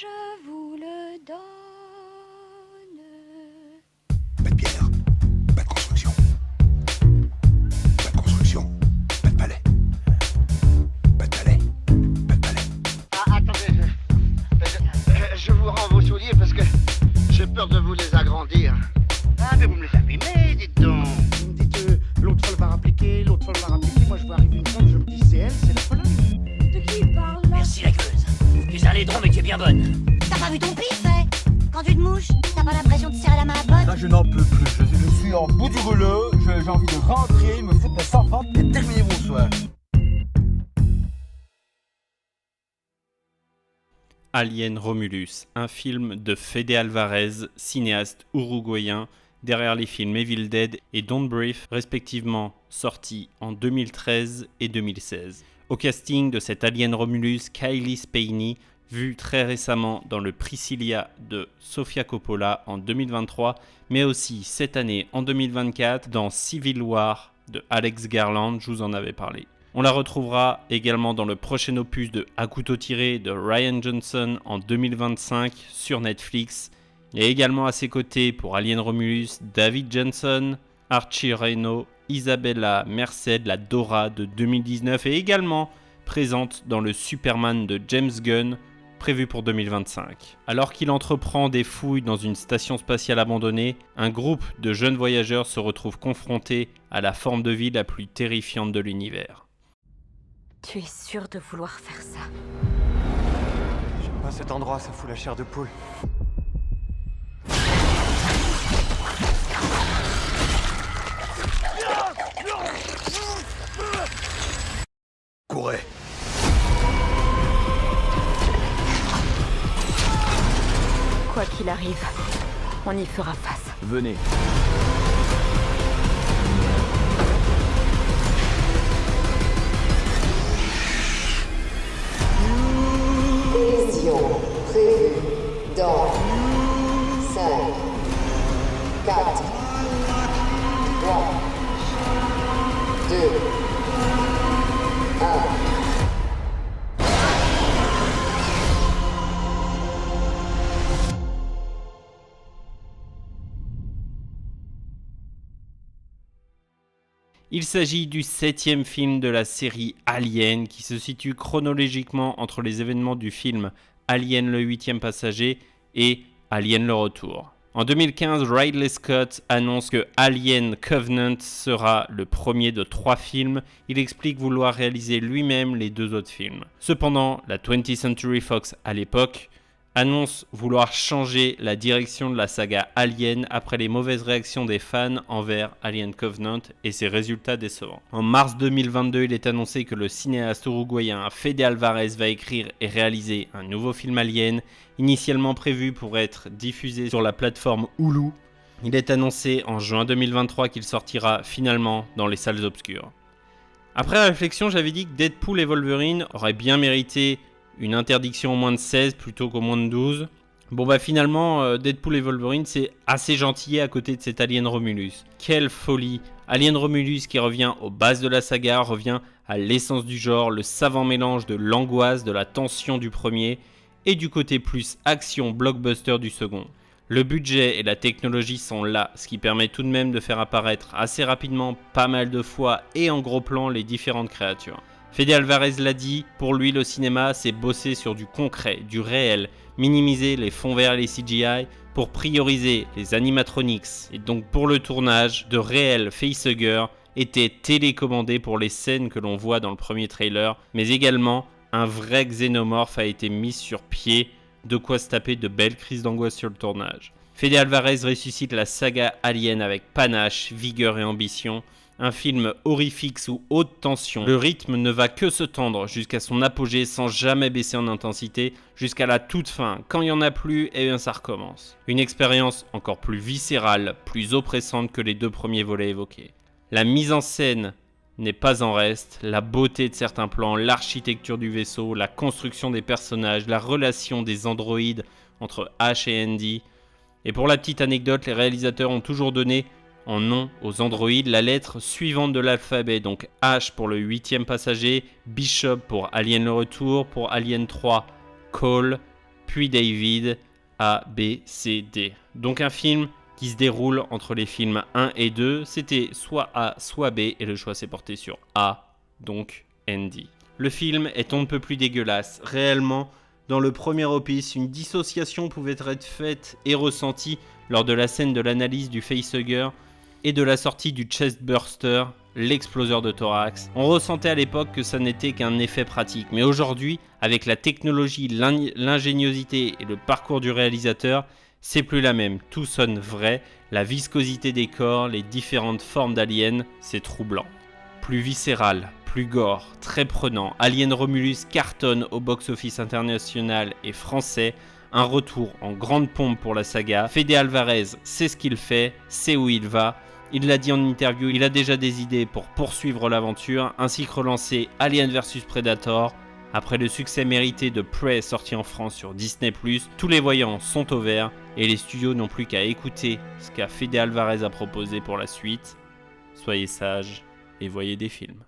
je vous le donne. Pas de pierre, pas de construction. Pas de construction, pas de palais. Pas de palais, pas de palais. Ah, attendez, je vous rends vos souliers parce que j'ai peur de vous les agrandir. Ah, mais vous me les abîmez, dites donc. Vous me dites, l'autre folle va rappliquer, l'autre folle va rappliquer. Moi, je vois arriver une femme, je me dis, c'est elle, c'est la folle. De qui il parle là? Merci la gueuse. Tu es un laidron mais tu es bien bonne. T'as pas vu ton pif, Quand tu te mouches, t'as pas l'impression de serrer la main à pote? Là, je n'en peux plus. Je suis en bout du rouleau. J'ai envie de rentrer, me foutre mes enfants et terminer mon soir. Alien Romulus, un film de Fede Alvarez, cinéaste uruguayen, derrière les films Evil Dead et Don't Breathe, respectivement sortis en 2013 et 2016. Au casting de cet Alien Romulus, Kylie Spaeny, vu très récemment dans le Priscilla de Sofia Coppola en 2023, mais aussi cette année en 2024 dans Civil War de Alex Garland, je vous en avais parlé. On la retrouvera également dans le prochain opus de À couteau tiré de Rian Johnson en 2025 sur Netflix. Et également à ses côtés pour Alien Romulus, David Jensen, Archie Reno, Isabella Merced, la Dora de 2019 et également présente dans le Superman de James Gunn prévu pour 2025. Alors qu'il entreprend des fouilles dans une station spatiale abandonnée, un groupe de jeunes voyageurs se retrouve confronté à la forme de vie la plus terrifiante de l'univers. Tu es sûr de vouloir faire ça? J'aime pas cet endroit, ça fout la chair de poule. Courez. Quoi qu'il arrive, on y fera face. Venez. Collision prévue dans 5, 4, 3, 2, 1. Il s'agit du 7e film de la série Alien qui se situe chronologiquement entre les événements du film Alien le 8e passager et Alien le retour. En 2015, Ridley Scott annonce que Alien Covenant sera le premier de 3 films. Il explique vouloir réaliser lui-même les 2 autres films. Cependant, la 20th Century Fox à l'époque annonce vouloir changer la direction de la saga Alien après les mauvaises réactions des fans envers Alien Covenant et ses résultats décevants. En mars 2022, il est annoncé que le cinéaste uruguayen Fede Alvarez va écrire et réaliser un nouveau film Alien, initialement prévu pour être diffusé sur la plateforme Hulu. Il est annoncé en juin 2023 qu'il sortira finalement dans les salles obscures. Après réflexion, j'avais dit que Deadpool et Wolverine auraient bien mérité une interdiction au moins de 16 plutôt qu'au moins de 12. Bon bah finalement, Deadpool et Wolverine, c'est assez gentil à côté de cet Alien Romulus. Quelle folie! Alien Romulus qui revient aux bases de la saga, revient à l'essence du genre, le savant mélange de l'angoisse, de la tension du premier et du côté plus action blockbuster du second. Le budget et la technologie sont là, ce qui permet tout de même de faire apparaître assez rapidement, pas mal de fois et en gros plan les différentes créatures. Fede Alvarez l'a dit, pour lui le cinéma c'est bosser sur du concret, du réel, minimiser les fonds verts et les CGI pour prioriser les animatronics. Et donc pour le tournage, de réels facehuggers étaient télécommandés pour les scènes que l'on voit dans le premier trailer, mais également un vrai xénomorphe a été mis sur pied, de quoi se taper de belles crises d'angoisse sur le tournage. Fede Alvarez ressuscite la saga Alien avec panache, vigueur et ambition. Un film horrifique sous haute tension. Le rythme ne va que se tendre jusqu'à son apogée sans jamais baisser en intensité, jusqu'à la toute fin. Quand il n'y en a plus, et bien ça recommence. Une expérience encore plus viscérale, plus oppressante que les 2 premiers volets évoqués. La mise en scène n'est pas en reste, la beauté de certains plans, l'architecture du vaisseau, la construction des personnages, la relation des androïdes entre Ash et Andy. Et pour la petite anecdote, les réalisateurs ont toujours donné en nom aux androïdes la lettre suivante de l'alphabet, donc H pour le 8e passager, Bishop pour Alien le retour, pour Alien 3, Cole, puis David, A, B, C, D. Donc un film qui se déroule entre les films 1 et 2. C'était soit A, soit B, et le choix s'est porté sur A, donc Andy. Le film est on ne peut plus dégueulasse. Réellement, dans le premier opus, une dissociation pouvait être faite et ressentie lors de la scène de l'analyse du facehugger et de la sortie du chestburster, l'exploseur de thorax. On ressentait à l'époque que ça n'était qu'un effet pratique, mais aujourd'hui, avec la technologie, l'ingéniosité et le parcours du réalisateur, c'est plus la même. Tout sonne vrai, la viscosité des corps, les différentes formes d'aliens, c'est troublant. Plus viscéral, plus gore, très prenant, Alien Romulus cartonne au box-office international et français. Un retour en grande pompe pour la saga. Fede Alvarez sait ce qu'il fait, sait où il va. Il l'a dit en interview, il a déjà des idées pour poursuivre l'aventure, ainsi que relancer Alien vs Predator. Après le succès mérité de Prey sorti en France sur Disney+, tous les voyants sont au vert et les studios n'ont plus qu'à écouter ce qu'a Fede Alvarez a proposé pour la suite. Soyez sages et voyez des films.